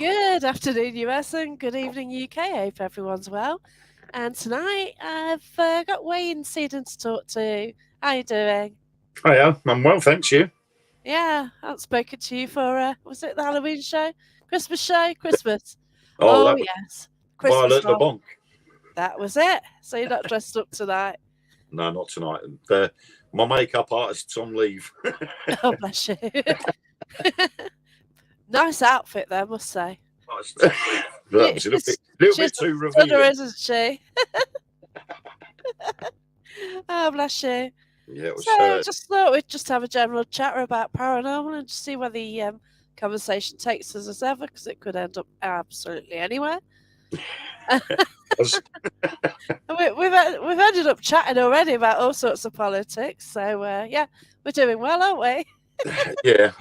Good afternoon, US, and good evening, UK. Hope everyone's well. And tonight I've got Wayne Seaden to talk to. How you doing? Hiya, I'm well, thanks. You? Yeah, I haven't spoken to you for, was it the Halloween show? Christmas show? Christmas. Oh, Oh, that was yes. Christmas Violet one. LeBlanc. That was it. So you're not dressed up tonight? No, not tonight. My makeup artist's on leave. Oh, bless you. Nice outfit there, must say. That was a little bit too revealing. Isn't she? Oh, bless you. Yeah, it was. So just thought we'd just have a general chat about paranormal and just see where the conversation takes us as ever, because it could end up absolutely anywhere. we've ended up chatting already about all sorts of politics. So yeah, we're doing well, aren't we? Yeah.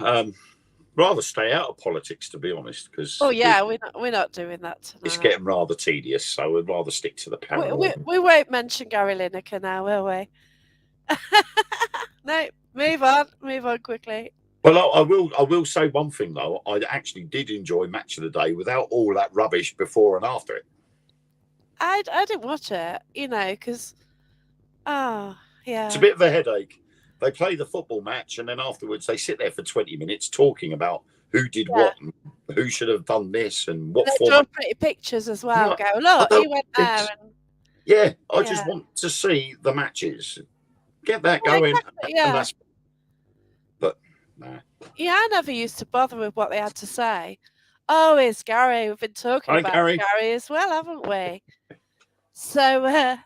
Rather stay out of politics, to be honest, because we're not doing that tonight. It's getting rather tedious, so we'd rather stick to the paranormal. We won't mention Gary Lineker now, will we? No, move on quickly. Well, I will say one thing though. I actually did enjoy Match of the Day without all that rubbish before and after it. I didn't watch it, because it's a bit of a headache. They play the football match, and then afterwards they sit there for 20 minutes talking about who did what, and who should have done this, and what format. Draw pretty pictures as well. Go, look, he went there. I just want to see the matches. Get that going. Exactly, yeah. But nah. Yeah, I never used to bother with what they had to say. Oh, it's Gary. We've been talking about Gary as well, haven't we? So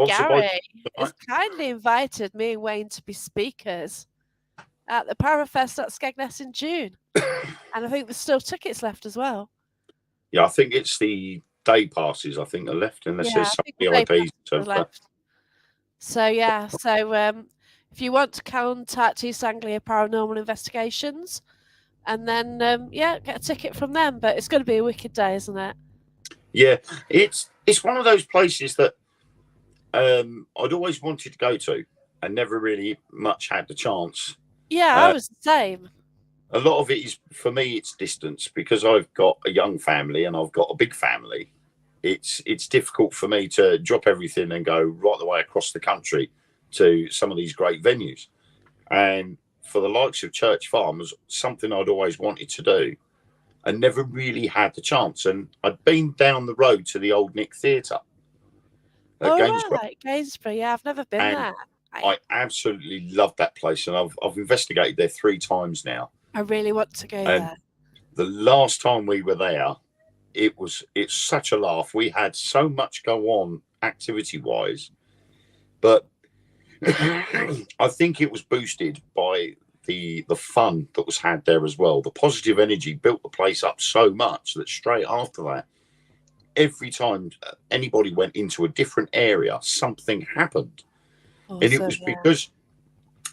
Gary has kindly invited me and Wayne to be speakers at the Parafest at Skegness in June. And I think there's still tickets left as well. Yeah, I think it's the day passes, I think, are left, unless there's some VIPs left. So if you want to contact East Anglia Paranormal Investigations, and then get a ticket from them. But it's going to be a wicked day, isn't it? Yeah, it's one of those places that I'd always wanted to go to and never really much had the chance. Yeah, I was the same. A lot of it is, for me, it's distance, because I've got a young family and I've got a big family. It's difficult for me to drop everything and go right the way across the country to some of these great venues. And for the likes of Church Farm was something I'd always wanted to do and never really had the chance. And I'd been down the road to the old Nick Theatre at Gainsborough. Right, Gainsborough. Yeah, I've never been there. I absolutely love that place, and I've investigated there 3 times now. I really want to go there. The last time we were there, it's such a laugh. We had so much go on activity-wise, but I think it was boosted by the fun that was had there as well. The positive energy built the place up so much that straight after that, every time anybody went into a different area, something happened. Awesome, and it was because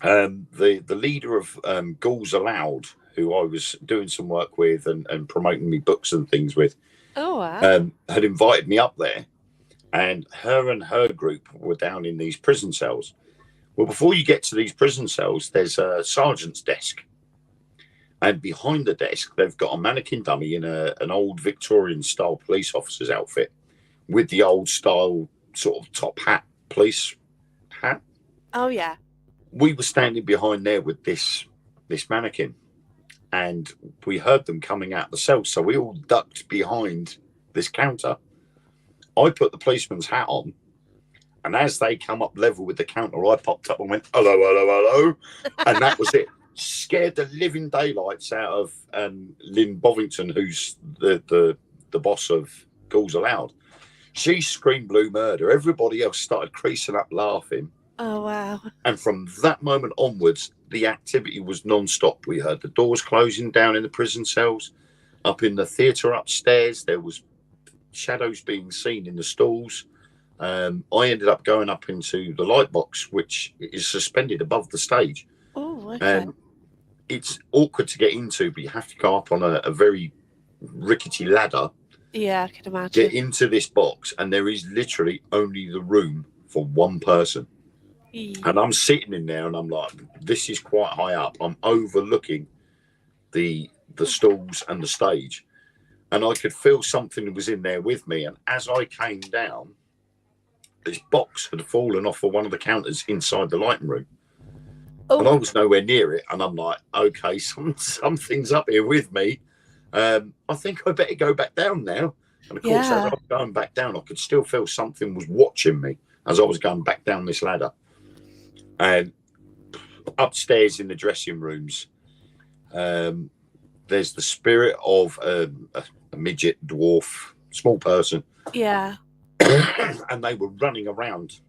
the leader of Ghouls Aloud, who I was doing some work with and promoting me books and things with, had invited me up there, and her group were down in these prison cells. Well, before you get to these prison cells, there's a sergeant's desk. And behind the desk, they've got a mannequin dummy in an old Victorian-style police officer's outfit with the old-style sort of top hat, police hat. Oh, yeah. We were standing behind there with this mannequin, and we heard them coming out the cell. So we all ducked behind this counter. I put the policeman's hat on, and as they come up level with the counter, I popped up and went, hello, hello, hello. And that was it. Scared the living daylights out of Lynn Bovington, who's the boss of Ghouls Aloud. She screamed blue murder. Everybody else started creasing up laughing. Oh, wow. And from that moment onwards, the activity was non-stop. We heard the doors closing down in the prison cells. Up in the theatre upstairs, there was shadows being seen in the stalls. I ended up going up into the light box, which is suspended above the stage. Oh, okay. It's awkward to get into, but you have to go up on a very rickety ladder. Yeah, I can imagine. Get into this box, and there is literally only the room for one person. And I'm sitting in there, and I'm like, this is quite high up. I'm overlooking the stalls and the stage. and I could feel something was in there with me. And as I came down, this box had fallen off of one of the counters inside the lighting room. Oh. And I was nowhere near it. And I'm like, okay, something's up here with me. I think I better go back down now. And of course, as I was going back down, I could still feel something was watching me as I was going back down this ladder. And upstairs in the dressing rooms, there's the spirit of a midget, dwarf, small person. Yeah. And they were running around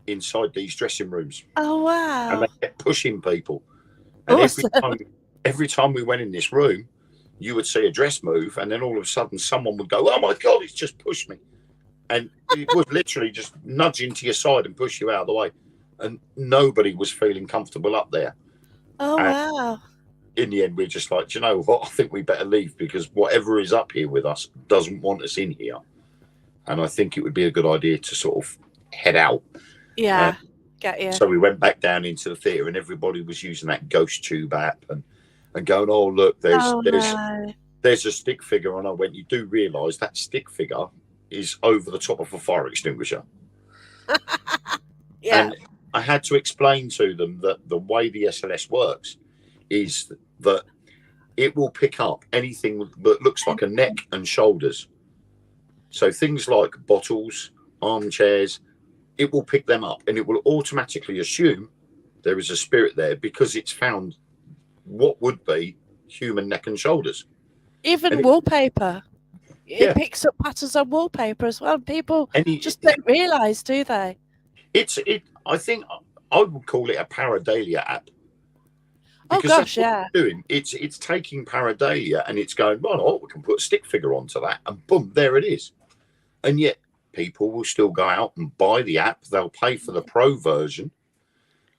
inside these dressing rooms. Oh, wow. And they kept pushing people. And awesome. every time we went in this room, you would see a dress move, and then all of a sudden someone would go, oh my God, it's just pushed me. And it was literally just nudging to your side and push you out of the way. And nobody was feeling comfortable up there. Oh, and wow. In the end, we're just like, do you know what? I think we better leave, because whatever is up here with us doesn't want us in here. And I think it would be a good idea to sort of head out. Yeah, get you. So we went back down into the theatre, and everybody was using that ghost tube app and going, oh, look, there's a stick figure. And I went, you do realise that stick figure is over the top of a fire extinguisher. Yeah. And I had to explain to them that the way the SLS works is that it will pick up anything that looks like a neck and shoulders. So things like bottles, armchairs, it will pick them up, and it will automatically assume there is a spirit there because it's found what would be human neck and shoulders. Even wallpaper. It picks up patterns on wallpaper as well. People just don't realise, do they? I think I would call it a pareidolia app. Oh gosh, yeah. It's taking pareidolia and it's going, well, we can put a stick figure onto that, and boom, there it is. And yet people will still go out and buy the app. They'll pay for the pro version,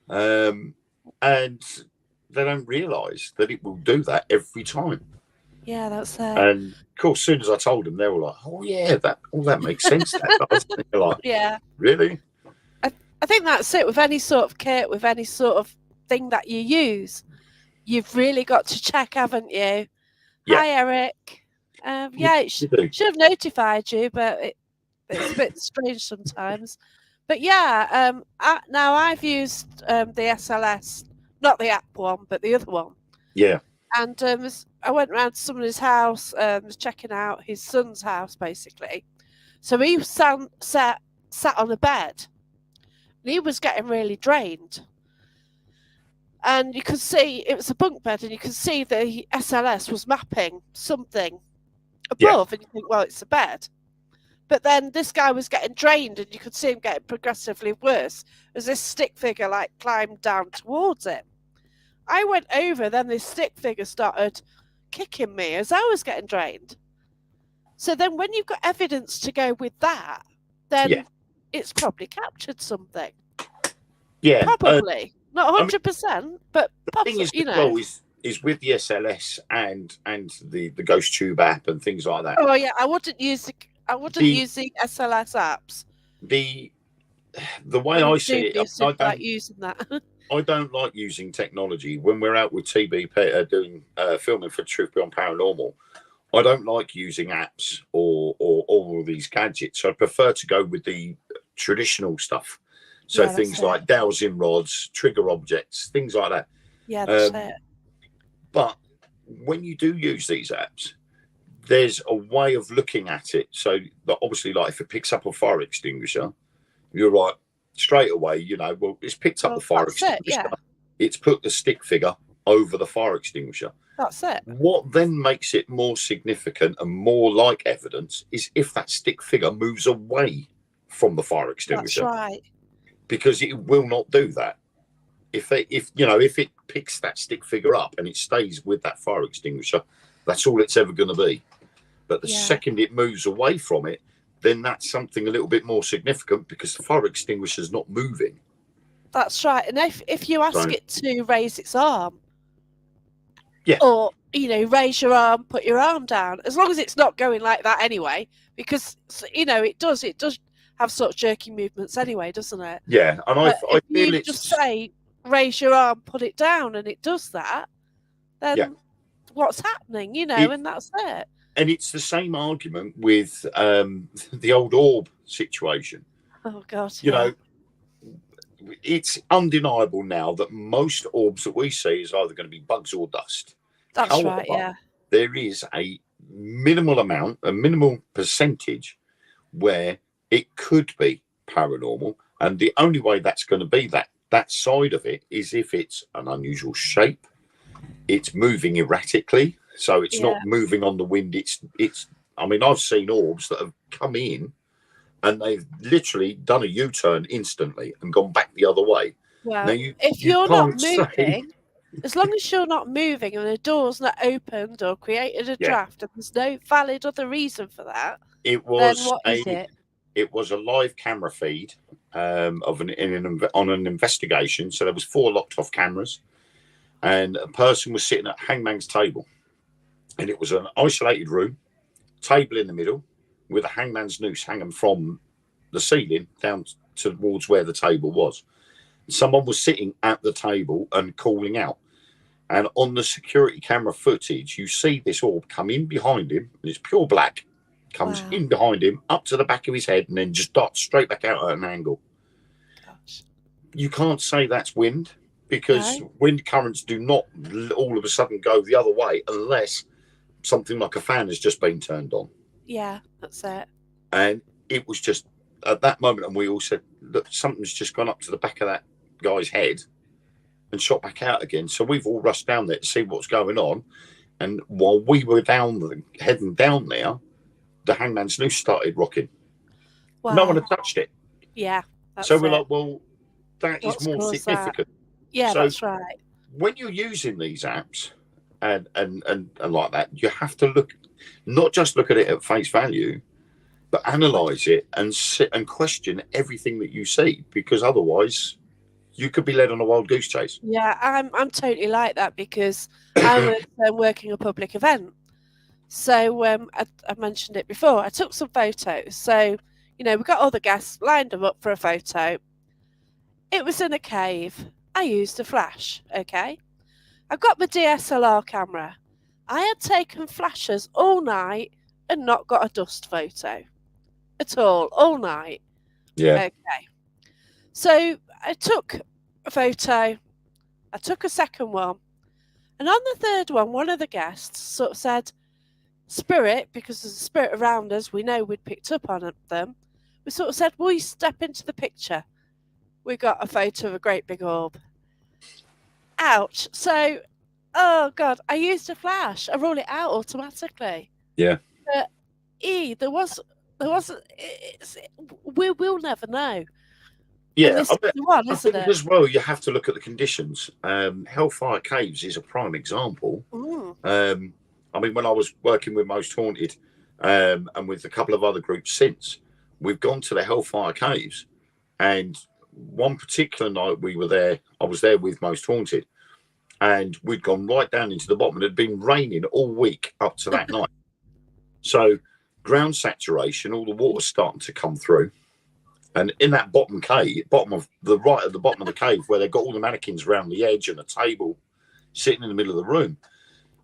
and they don't realise that it will do that every time. Yeah, that's it. And of course, as soon as I told them, they were like, "Oh yeah, that makes sense." That does. They're like, yeah, really. I think that's it with any sort of kit, with any sort of thing that you use. You've really got to check, haven't you? Yeah. Hi, Eric. It should have notified you, but it's a bit strange sometimes. But yeah, now I've used the SLS, not the app one, but the other one. Yeah. And I went around to somebody's house, was checking out his son's house, basically. So he sat on a bed, and he was getting really drained. And you could see, it was a bunk bed, and you could see the SLS was mapping something above, and you think, well, it's a bed. But then this guy was getting drained, and you could see him getting progressively worse as this stick figure climbed down towards it. I went over, then this stick figure started kicking me as I was getting drained. So then when you've got evidence to go with that, then it's probably captured something. Yeah. Probably. Not 100%, but possibly, is with the SLS and the ghost tube app and things like that. Oh yeah, I wouldn't use the SLS apps. The way I see it, I don't like using that. I don't like using technology when we're out with TB doing filming for Truth Beyond Paranormal. I don't like using apps or all of these gadgets. I prefer to go with the traditional stuff. So things like dowsing rods, trigger objects, things like that. Yeah, that's it. But when you do use these apps, there's a way of looking at it. So obviously, like if it picks up a fire extinguisher, you're right straight away. Well, it's picked up the fire extinguisher. It's put the stick figure over the fire extinguisher. That's it. What then makes it more significant and more like evidence is if that stick figure moves away from the fire extinguisher. That's right. Because it will not do that. If it picks that stick figure up and it stays with that fire extinguisher, that's all it's ever going to be. But the second it moves away from it, then that's something a little bit more significant because the fire extinguisher is not moving. That's right. And if you ask it to raise its arm, or raise your arm, put your arm down, as long as it's not going like that anyway, because it does have sort of jerky movements anyway, doesn't it? Yeah, and I feel you just say raise your arm, put it down, and it does that. Then what's happening? And that's it. And it's the same argument with the old orb situation. Oh God! You know, it's undeniable now that most orbs that we see is either going to be bugs or dust. That's however, right. Yeah. There is a minimal percentage where it could be paranormal, and the only way that's going to be that side of it is if it's an unusual shape, it's moving erratically, so it's not moving on the wind. It's I mean, I've seen orbs that have come in and they've literally done a U-turn instantly and gone back the other way. Well, if you're not moving, as long as you're not moving and the door's not opened or created a draft, and there's no valid other reason for that, then what is it? It was a live camera feed on an investigation. So there was 4 locked off cameras, and a person was sitting at a hangman's table, and it was an isolated room, table in the middle, with a hangman's noose hanging from the ceiling down towards where the table was. Someone was sitting at the table and calling out. And on the security camera footage, you see this orb come in behind him, and it's pure black, comes in behind him, up to the back of his head, and then just darts straight back out at an angle. Gosh. You can't say that's wind, because wind currents do not all of a sudden go the other way unless something like a fan has just been turned on. Yeah, that's it. And it was just at that moment, and we all said, look, something's just gone up to the back of that guy's head and shot back out again. So we've all rushed down there to see what's going on. And while we were heading down there, the hangman's noose started rocking. Wow. No one had touched it. Yeah. So we're like, well, what's more significant. Yeah, so that's right. When you're using these apps and like that, you have to not just look at it at face value, but analyze it and sit and question everything that you see, because otherwise you could be led on a wild goose chase. Yeah, I'm totally like that, because I was working a public event. So I mentioned it before. I took some photos. So, we got all the guests, lined them up for a photo. It was in a cave. I used a flash, okay? I've got my DSLR camera. I had taken flashes all night and not got a dust photo at all night. Yeah. Okay. So I took a photo. I took a second one. And on the third one of the guests sort of said, spirit, because there's a spirit around us, we know we'd picked up on them. We sort of said, will you step into the picture? We got a photo of a great big orb. Ouch. So, oh God, I used a flash. I roll it out automatically. Yeah. But we will never know. Yeah, I think as well, you have to look at the conditions. Hellfire Caves is a prime example. I mean, when I was working with Most Haunted and with a couple of other groups since, we've gone to the Hellfire Caves, and one particular night we were there, I was there with Most Haunted, and we'd gone right down into the bottom. It had been raining all week up to that night. So ground saturation, all the water's starting to come through. And in that bottom of the cave, where they've got all the mannequins around the edge and a table sitting in the middle of the room,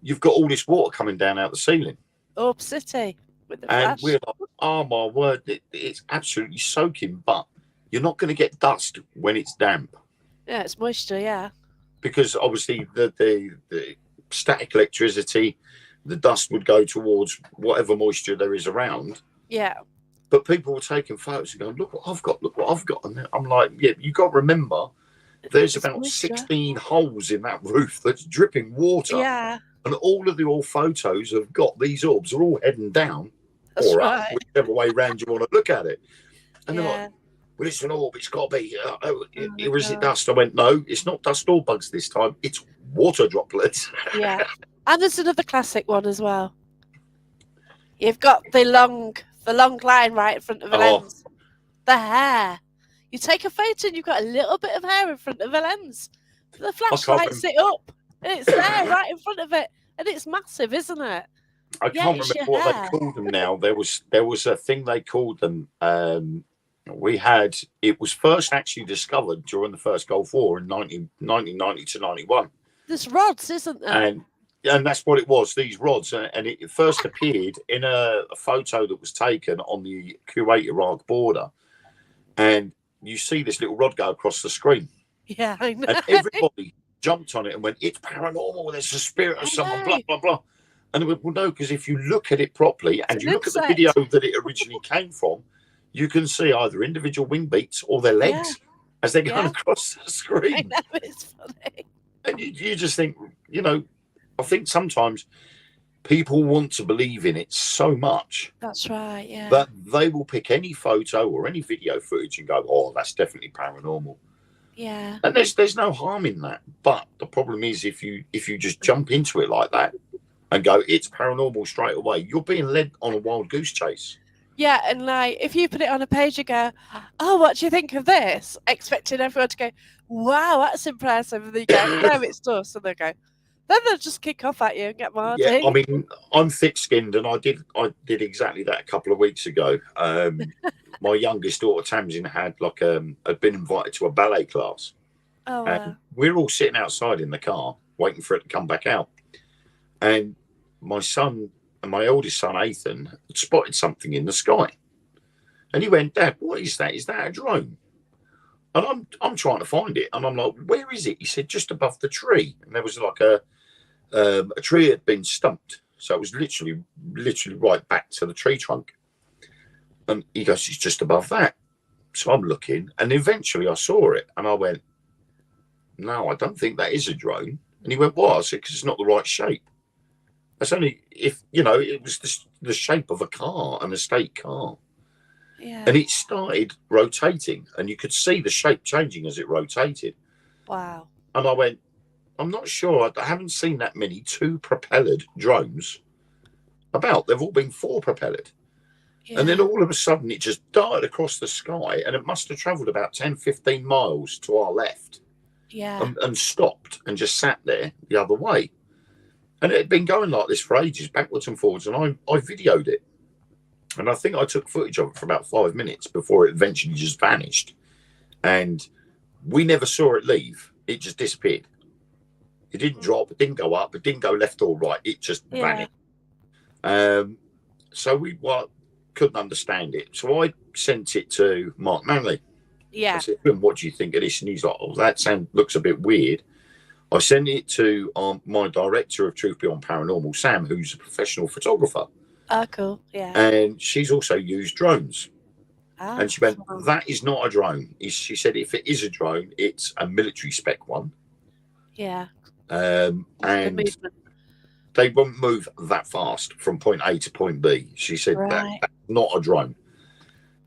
you've got all this water coming down out the ceiling. Orb City with the flash. And we're like, oh my word, it's absolutely soaking, but you're not going to get dust when it's damp. Yeah, it's moisture, yeah. Because obviously the static electricity, the dust would go towards whatever moisture there is around. Yeah. But people were taking photos and going, look what I've got. And I'm like, yeah, you got to remember, there's about 16 holes in that roof that's dripping water. Yeah. And all of the old photos have got these orbs are all heading down or up, whichever way round you want to look at it. And they're like, well, it's an orb. It's got to be. Or is it dust? I went, no, it's not dust or bugs this time. It's water droplets. Yeah. And there's another classic one as well. You've got the long line right in front of the lens. The hair. You take a photo and you've got a little bit of hair in front of the lens. The flash lights it up. And it's there right in front of it. And it's massive, isn't it? I can't remember what they called them now. There was a thing they called them. It was first actually discovered during the first Gulf War in 1990 to 91. There's rods, isn't there? And And that's what it was, these rods. And it first appeared in a photo that was taken on the Kuwait-Iraq border. And you see this little rod go across the screen. Yeah, I know. And everybody jumped on it and went, it's paranormal, there's a spirit of someone, blah, blah, blah. And they went, well, no, because if you look at it properly and you look at the video that it originally came from, you can see either individual wing beats or their legs as they're going across the screen. I know, it's funny. And you just think, you know, I think sometimes people want to believe in it so much. That's right, yeah. That they will pick any photo or any video footage and go, oh, that's definitely paranormal. Yeah. And there's no harm in that. But the problem is if you just jump into it like that and go, it's paranormal straight away, you're being led on a wild goose chase. Yeah, and like if you put it on a page and go, oh, what do you think of this? Expecting everyone to go, wow, that's impressive. And they go, no, it's dust. And they go, then they'll just kick off at you and get more. Yeah, I mean, I'm thick-skinned, and I did exactly that a couple of weeks ago. My youngest daughter Tamsin had been invited to a ballet class. Oh, and we're all sitting outside in the car waiting for it to come back out. And my son and my oldest son Ethan had spotted something in the sky, and he went, "Dad, what is that? Is that a drone?" And I'm trying to find it, and I'm like, "Where is it?" He said, "Just above the tree." And there was like a tree had been stumped, so it was literally right back to the tree trunk. And he goes, "It's just above that." So I'm looking, and eventually I saw it, and I went, "No, I don't think that is a drone." And he went, "Why?" I said, "Because it's not the right shape. That's only if, you know, it was the shape of a car, an estate car." Yeah. And it started rotating, and you could see the shape changing as it rotated. Wow. And I went, I'm not sure. I haven't seen that many 2-propellered drones about. They've all been 4-propellered. Yeah. And then all of a sudden it just darted across the sky, and it must have travelled about 10, 15 miles to our left. Yeah. And stopped and just sat there the other way. And it had been going like this for ages, backwards and forwards, and I videoed it. And I think I took footage of it for about 5 minutes before it eventually just vanished. And we never saw it leave. It just disappeared. It didn't drop. It didn't go up. It didn't go left or right. It just vanished. So we couldn't understand it. So I sent it to Mark Manley. Yeah. I said, "What do you think of this?" And he's like, "Oh, that looks a bit weird." I sent it to my director of Truth Beyond Paranormal, Sam, who's a professional photographer. Oh, cool. Yeah. And she's also used drones. And she went, "That is not a drone." She said, "If it is a drone, it's a military spec one." Yeah. And they won't move that fast from point A to point B. She said, that's not a drone.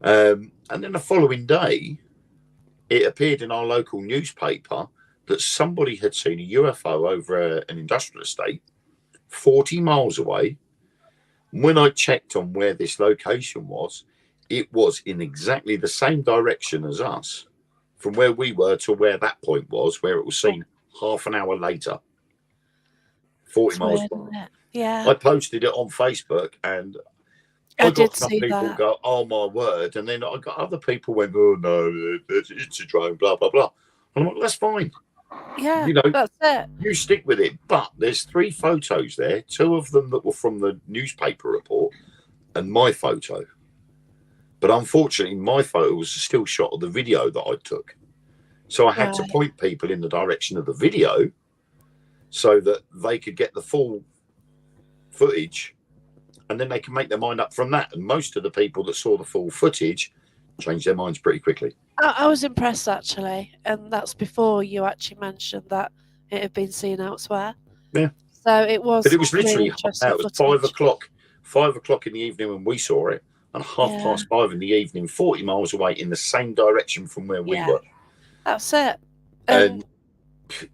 And then the following day, it appeared in our local newspaper that somebody had seen a UFO over an industrial estate 40 miles away. When I checked on where this location was, it was in exactly the same direction as us, from where we were to where that point was, where it was seen half an hour later. 40 miles away. Yeah. I posted it on Facebook, and I got some people go, "Oh my word," and then I got other people went, "Oh no, it's a drone," blah blah blah. And I'm like, "That's fine. Yeah, you know, that's it. You stick with it." But there's 3 photos there, 2 of them that were from the newspaper report, and my photo. But unfortunately, my photo was a still shot of the video that I took. So I had to point people in the direction of the video so that they could get the full footage, and then they can make their mind up from that. And most of the people that saw the full footage changed their minds pretty quickly. I was impressed, actually. And that's before you actually mentioned that it had been seen elsewhere. Yeah. So it was. But it was literally it was 5 o'clock. 5 o'clock in the evening when we saw it, and 5:30 in the evening, 40 miles away in the same direction from where we were. That's it. And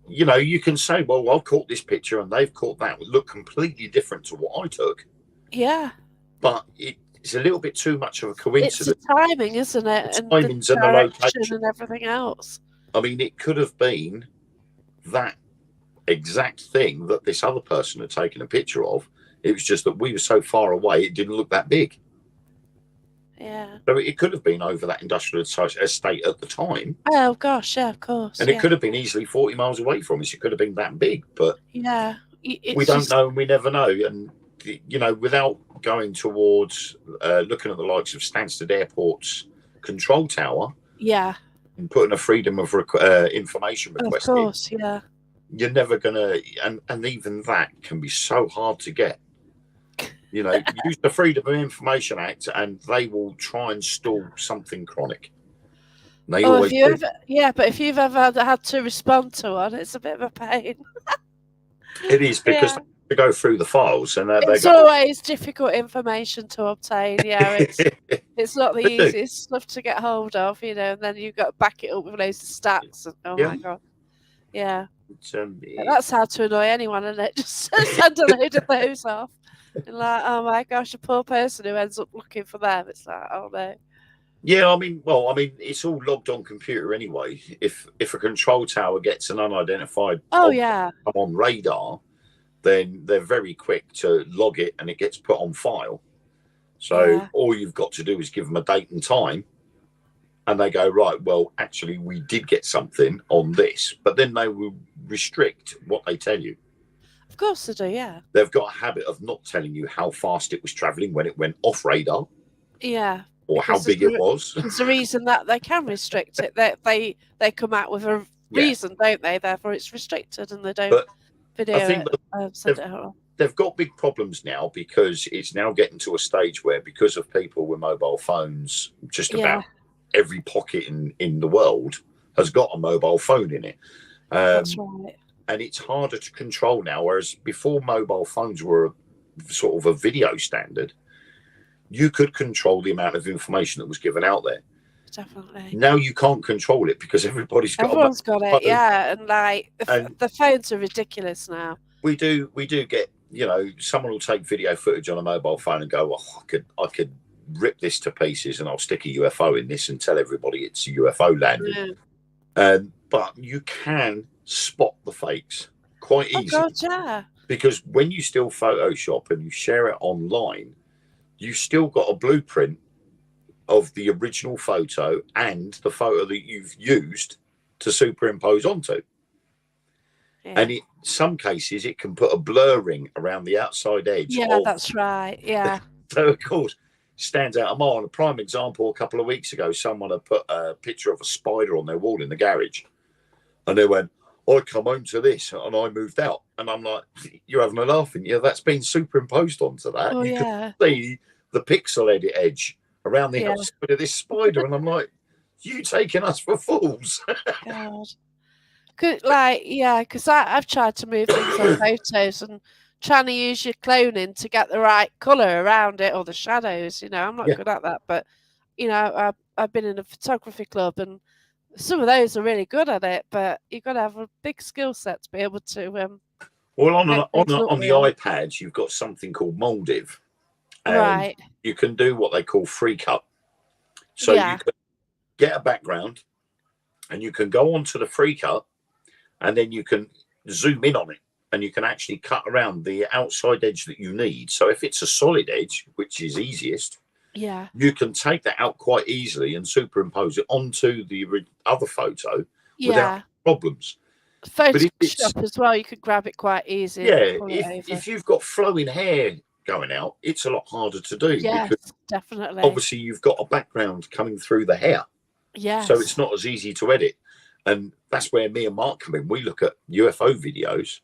you know, you can say, "Well, I've caught this picture and they've caught that." It would look completely different to what I took. Yeah. But it's a little bit too much of a coincidence. It's the timing, isn't it? The timings and the location and everything else. I mean, it could have been that exact thing that this other person had taken a picture of. It was just that we were so far away, it didn't look that big. Yeah. So it could have been over that industrial estate at the time. Oh, gosh, yeah, of course. And it could have been easily 40 miles away from us. It could have been that big, but... Yeah. we don't know and we never know. And, you know, without going towards looking at the likes of Stansted Airport's control tower. Yeah. And putting a freedom of information request of course, yeah. You're never going to, and even that can be so hard to get. You know, use the Freedom of Information Act and they will try and stall something chronic. They always do. But if you've ever had to respond to one, it's a bit of a pain. It is, because they go through the files and it's always difficult information to obtain. Yeah, it's not the easiest stuff to get hold of, you know, and then you've got to back it up with loads of stats. And, my God. Yeah. That's how to annoy anyone, isn't it? Just send a load of those off. And like, oh my gosh, a poor person who ends up looking for them. It's like, oh no. Yeah, I mean, it's all logged on computer anyway. If a control tower gets an unidentified on radar, then they're very quick to log it and it gets put on file. So all you've got to do is give them a date and time, and they go, right, well, actually, we did get something on this, but then they will restrict what they tell you. Of course they do, yeah. They've got a habit of not telling you how fast it was travelling when it went off radar. Yeah. Or how big it was. There's a reason that they can restrict it. They come out with a reason, don't they? Therefore, it's restricted, and they don't video it. They've got big problems now because it's now getting to a stage where, because of people with mobile phones, just about every pocket in the world has got a mobile phone in it. That's right. And it's harder to control now, whereas before mobile phones were sort of a video standard, you could control the amount of information that was given out there. Definitely. Now you can't control it because everyone's got it, yeah. And like the phones are ridiculous now. We do get, you know, someone will take video footage on a mobile phone and go, oh, I could rip this to pieces and I'll stick a UFO in this and tell everybody it's a UFO landing. Yeah. But you can spot the fakes quite easily. God, yeah. Because when you still Photoshop and you share it online, you've still got a blueprint of the original photo and the photo that you've used to superimpose onto. Yeah. And in some cases, it can put a blurring around the outside edge. Yeah, that's right. Yeah. So, of course, stands out a mile. And a prime example, a couple of weeks ago, someone had put a picture of a spider on their wall in the garage. And they went, I come home to this and I moved out. And I'm like, you're having a laugh, and that's been superimposed onto that. Oh, you can see the pixel edge around the outside of this spider. And I'm like, you taking us for fools? God. Because I've tried to move things on photos and trying to use your cloning to get the right colour around it or the shadows. You know, I'm not good at that. But, you know, I've been in a photography club and some of those are really good at it, but you've got to have a big skill set to be able to. Well, on the iPads, you've got something called Moldiv. Right. You can do what they call free cut. So you can get a background and you can go onto the free cut and then you can zoom in on it and you can actually cut around the outside edge that you need. So if it's a solid edge, which is easiest, you can take that out quite easily and superimpose it onto the other photo without problems. Photoshop as well, you could grab it quite easy. Yeah, if you've got flowing hair going out, it's a lot harder to do. Yes, because definitely. Obviously, you've got a background coming through the hair. Yeah. So it's not as easy to edit. And that's where me and Mark come in. We look at UFO videos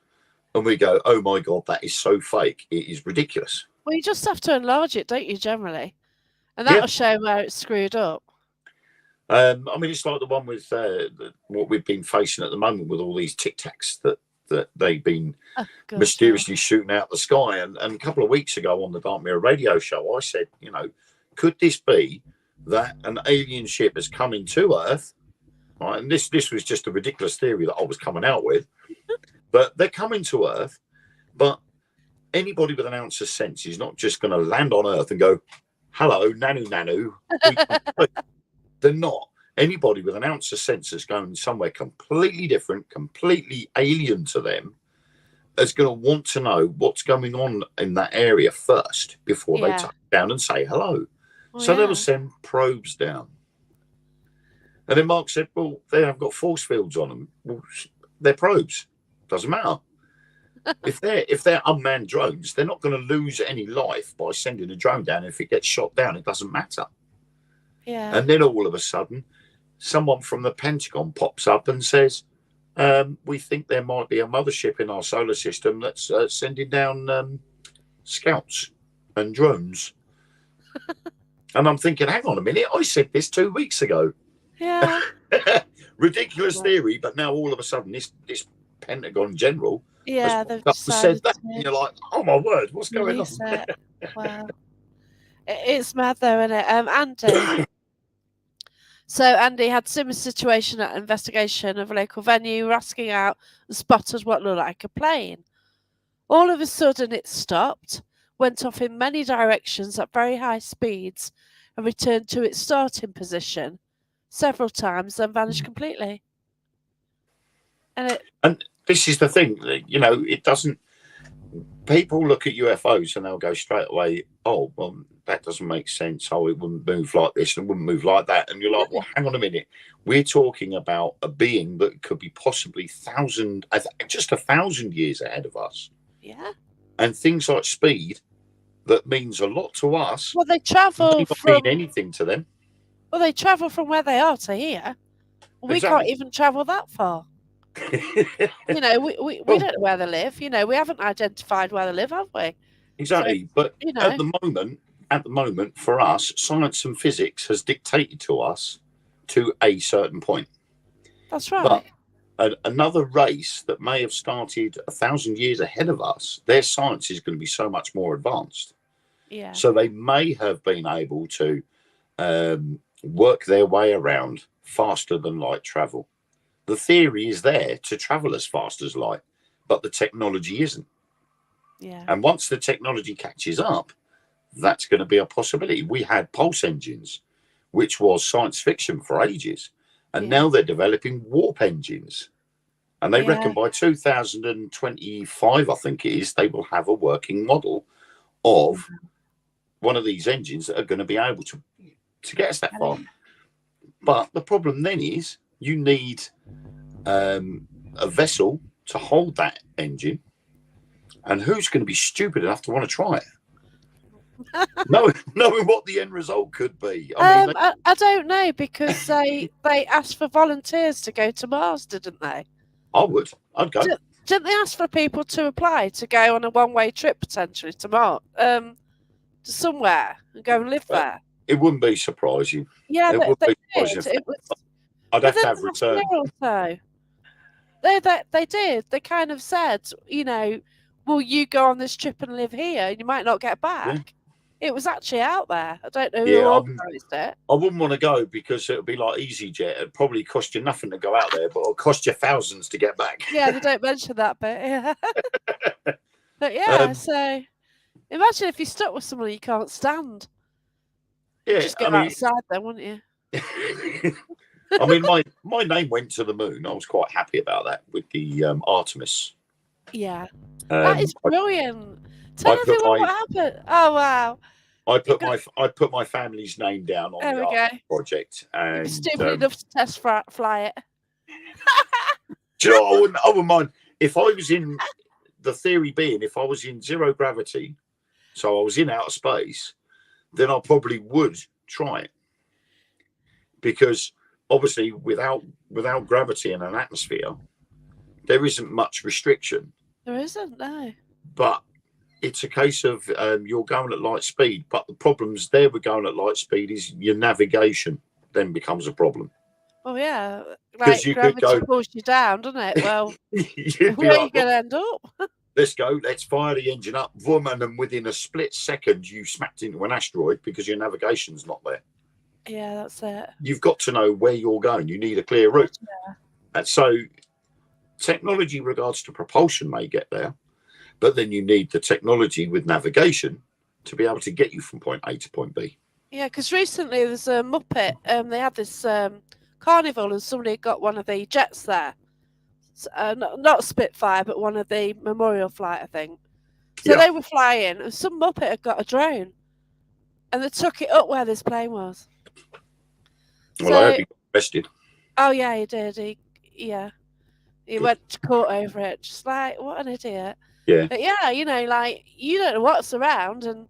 and we go, oh my God, that is so fake. It is ridiculous. Well, you just have to enlarge it, don't you, generally? And that'll show where it's screwed up. I mean, it's like the one with what we've been facing at the moment with all these Tic Tacs that they've been mysteriously shooting out the sky. And a couple of weeks ago on the Dark Mirror radio show, I said, you know, could this be that an alien ship has come into Earth? Right? And this was just a ridiculous theory that I was coming out with. But they're coming to Earth, but anybody with an ounce of sense is not just going to land on Earth and go, hello, nanu. They're not. Anybody with an ounce of sense that's going somewhere completely different, completely alien to them, is going to want to know what's going on in that area first before they touch down and say hello. So they'll send probes down. And then Mark said, well, they have got force fields on them. Well, they're probes. Doesn't matter. If they're unmanned drones, they're not going to lose any life by sending a drone down. If it gets shot down, it doesn't matter. Yeah. And then all of a sudden, someone from the Pentagon pops up and says, we think there might be a mothership in our solar system that's sending down scouts and drones. And I'm thinking, hang on a minute, I said this 2 weeks ago. Yeah. Ridiculous theory, but now all of a sudden this Pentagon general they've said that. And you're like, oh my word, what's going on? Wow. It's mad though, isn't it? Andy. So Andy had a similar situation at Investigation of a local venue, rasking out and spotted what looked like a plane. All of a sudden it stopped, went off in many directions at very high speeds, and returned to its starting position several times, then vanished completely. And this is the thing, it doesn't. People look at UFOs and they'll go straight away, oh, well, that doesn't make sense. Oh, it wouldn't move like this and wouldn't move like that. And you're like, well, hang on a minute. We're talking about a being that could be possibly just 1,000 years ahead of us. Yeah. And things like speed, that means a lot to us. Well, they travel mean anything to them. Well, they travel from where they are to here. We can't even travel that far. We don't know where they live. We haven't identified where they live, have we? Exactly. So, but at the moment, for us, science and physics has dictated to us to a certain point. That's right. But another race that may have started 1,000 years ahead of us, their science is going to be so much more advanced. Yeah. So they may have been able to work their way around faster than light travel. The theory is there to travel as fast as light, but the technology isn't. Yeah. And once the technology catches up, that's going to be a possibility. We had pulse engines, which was science fiction for ages. And now they're developing warp engines. And they reckon by 2025, I think it is, they will have a working model of one of these engines that are going to be able to get us that far. But the problem then is you need a vessel to hold that engine. And who's going to be stupid enough to want to try it? knowing what the end result could be. I don't know, because they asked for volunteers to go to Mars, didn't they? I'd go. Didn't they ask for people to apply to go on a one-way trip potentially to Mars, to somewhere and go and live there? It wouldn't be surprising. Yeah, it would be surprising. I'd have to have return. They did. They kind of said, will you go on this trip and live here? And you might not get back. Yeah. It was actually out there. I don't know who organised it. I wouldn't want to go because it would be like EasyJet. It'd probably cost you nothing to go out there, but it'll cost you thousands to get back. Yeah, they don't mention that bit. Yeah. But so imagine if you're stuck with someone you can't stand. Yeah, just go outside then, wouldn't you? I mean, my name went to the moon. I was quite happy about that with the Artemis. Yeah, that is brilliant. Tell everyone what happened. Oh wow! I put my family's name down on the Artemis project, and stupid enough to test fly it. Do you know, I wouldn't mind if I was in. The theory being, if I was in zero gravity, so I was in outer space, then I probably would try it, because obviously without gravity and an atmosphere, there isn't much restriction. There isn't, no. But it's a case of you're going at light speed, but the problems there with going at light speed is your navigation then becomes a problem. Oh yeah, like gravity pulls you down, doesn't it? Well, where are you going to end up? Let's go. Let's fire the engine up, boom, and then within a split second, you smacked into an asteroid because your navigation's not there. Yeah, that's it. You've got to know where you're going. You need a clear route. Yeah. And so technology in regards to propulsion may get there, but then you need the technology with navigation to be able to get you from point A to point B. Yeah, because recently there's a Muppet. They had this carnival and somebody got one of the jets there. Not Spitfire, but one of the Memorial flight, I think. So they were flying and some Muppet had got a drone and they took it up where this plane was. Well, I hope he got arrested. Oh, yeah, he did. He went to court over it. Just like, what an idiot. Yeah. But yeah, you know, like you don't know what's around, and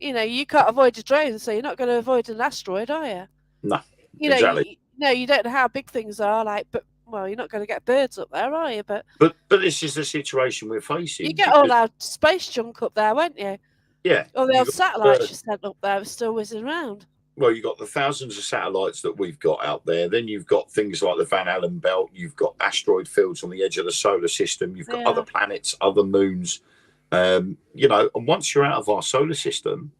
you know you can't avoid a drone, so you're not going to avoid an asteroid, are you? No. You know, Exactly. you don't know how big things are. Like, but well, you're not going to get birds up there, are you? But this is the situation we're facing. you get all our space junk up there, won't you? Yeah. All the old satellites you sent up there are still whizzing around. Well, you've got the thousands of satellites that we've got out there. Then you've got things like the Van Allen belt. You've got asteroid fields on the edge of the solar system. You've got other planets, other moons. You know, and once you're out of our solar system,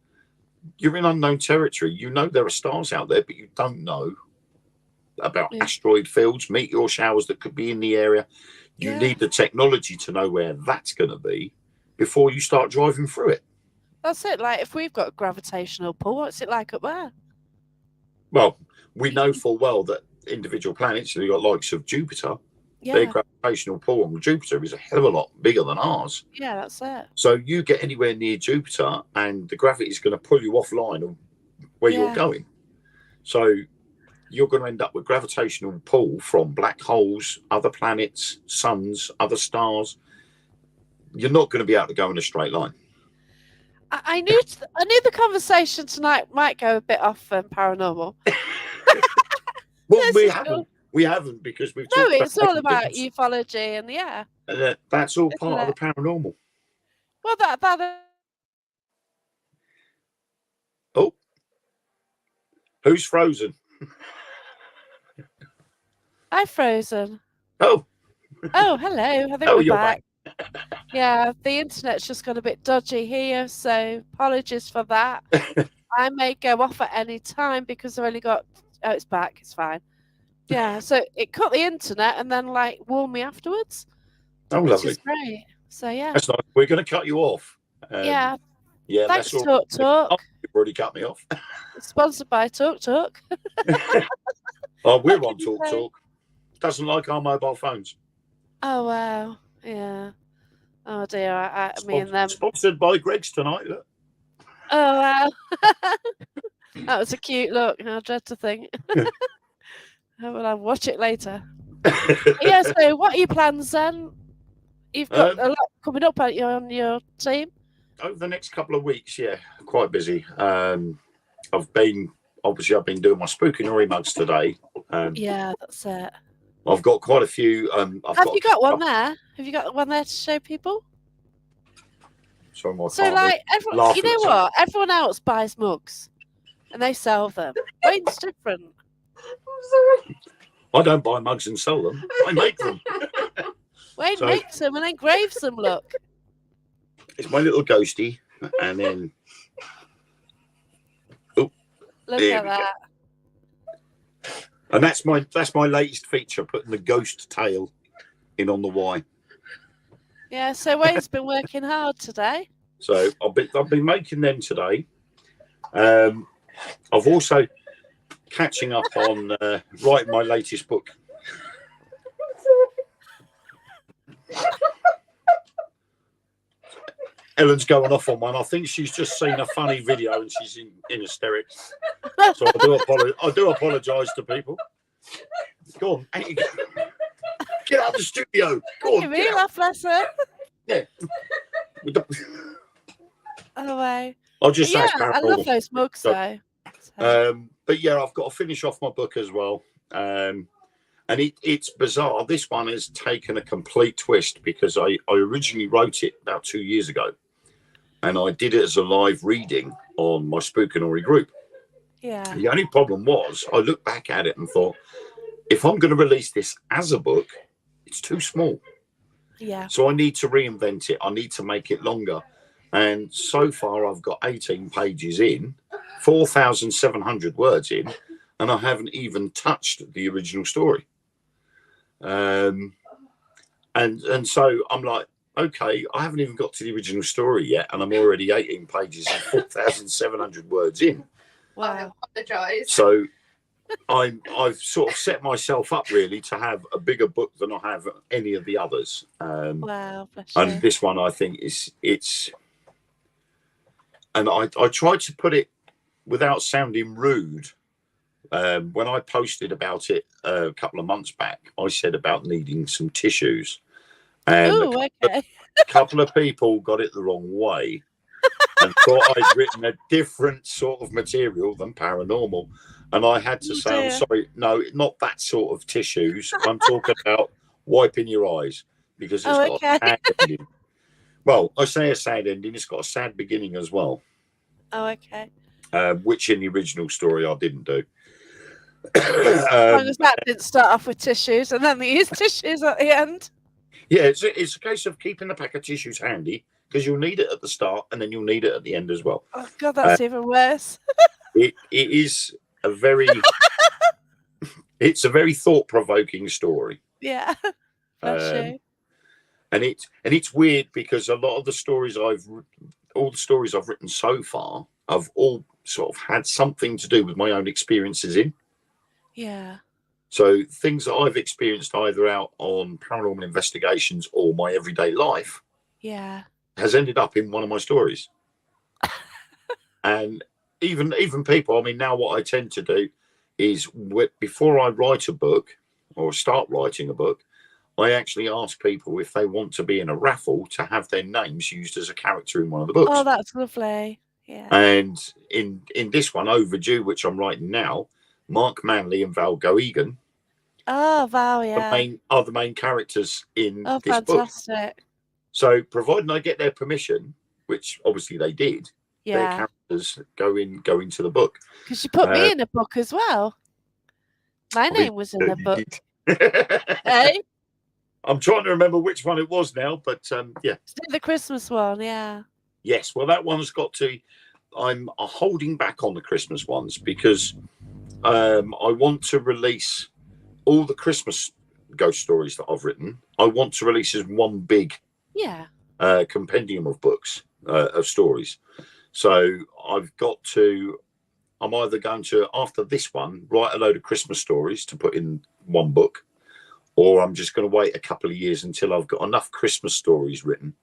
you're in unknown territory. You know there are stars out there, but you don't know about asteroid fields, meteor showers that could be in the area. You need the technology to know where that's going to be before you start driving through it. That's it. Like, if we've got a gravitational pull, what's it like up there? Well, we know full well that individual planets, you've got likes of Jupiter, their gravitational pull on Jupiter is a hell of a lot bigger than ours. Yeah, that's it. So you get anywhere near Jupiter and the gravity is going to pull you offline of where you're going. So you're going to end up with gravitational pull from black holes, other planets, suns, other stars. You're not going to be able to go in a straight line. I knew the conversation tonight might go a bit off paranormal. Well, we haven't because we've talked it's all about ufology and that's all part of the paranormal. Well, that. Oh, who's frozen? I've frozen. Oh, hello. I think we're back. Yeah, the internet's just got a bit dodgy here, so apologies for that. I may go off at any time because I've only got. Oh, it's back. It's fine. Yeah, so it cut the internet and then like warned me afterwards. Oh, which lovely. Is great. So yeah. That's nice. We're going to cut you off. Yeah. Thanks, Talk. Oh, you've already cut me off. Sponsored by Talk. Oh, we're on Talk. Doesn't like our mobile phones. Oh wow. Yeah. Oh dear. I mean them. Sponsored by Greg's tonight. Look. Oh wow. That was a cute look. I dread to think. Well, I'll watch it later. Yeah. So, what are your plans then? You've got a lot coming up on your team. Over the next couple of weeks, quite busy. I've been doing my spooky Nori mugs today. Yeah, that's it. I've got quite a few. Have you got one there? Have you got one there to show people? Sorry, like everyone, you know what? Everyone else buys mugs, and they sell them. Wayne's different. I don't buy mugs and sell them. I make them. Wayne makes them and engraves them. Look. It's my little ghosty, and then look at that. And that's my latest feature, putting the ghost tail in on the Y. Yeah, so Wayne's been working hard today. So I've been making them today. I've also catching up on writing my latest book. Ellen's going off on one. I think she's just seen a funny video and she's in hysterics. So I do apologise to people. Go on, get out of the studio. Go on. Give me a laugh, lesson. Yeah. Oh way. I'll just say I love those mugs though. But yeah, I've got to finish off my book as well. And it's bizarre. This one has taken a complete twist because I originally wrote it about 2 years ago. And I did it as a live reading on my Spookanori group. Yeah. The only problem was I looked back at it and thought, if I'm going to release this as a book, it's too small. Yeah. So I need to reinvent it. I need to make it longer. And so far I've got 18 pages in, 4,700 words in, and I haven't even touched the original story. And so I'm like, okay, I haven't even got to the original story yet, and I'm already 18 pages and 4,700 words in. Wow. I apologise. So I've sort of set myself up really to have a bigger book than I have any of the others. Wow, bless you. And this one I think it's and I tried to put it without sounding rude. When I posted about it a couple of months back, I said about needing some tissues. And couple of people got it the wrong way and thought I'd written a different sort of material than paranormal. And I had to say, I'm sorry, no, not that sort of tissues. I'm talking about wiping your eyes, because it's got a sad ending. Well, I say a sad ending, it's got a sad beginning as well. Oh, okay. Which in the original story I didn't do. As long as that didn't start off with tissues and then they use tissues at the end. Yeah, it's a case of keeping the pack of tissues handy, because you'll need it at the start and then you'll need it at the end as well. Oh God, that's even worse. It is a very it's a very thought-provoking story. Yeah. And it's weird because a lot of the stories I've written so far have all sort of had something to do with my own experiences in. Yeah. So things that I've experienced either out on paranormal investigations or my everyday life, yeah, has ended up in one of my stories. And even people, I mean, now what I tend to do is before I write a book or start writing a book, I actually ask people if they want to be in a raffle to have their names used as a character in one of the books. Oh, that's lovely. Yeah. And in this one, Overdue, which I'm writing now, Mark Manley and Val Goegan are the main characters in this fantastic book. So providing I get their permission, which obviously they did, their characters go into the book. Because you put me in a book as well. My name was in the book. Hey? I'm trying to remember which one it was now, but yeah. It's the Christmas one, yeah. Yes, well, that one's got to... I'm holding back on the Christmas ones because I want to release all the Christmas ghost stories that I've written. I want to release as one big compendium of books, of stories. So I'm either going to, after this one, write a load of Christmas stories to put in one book, or I'm just going to wait a couple of years until I've got enough Christmas stories written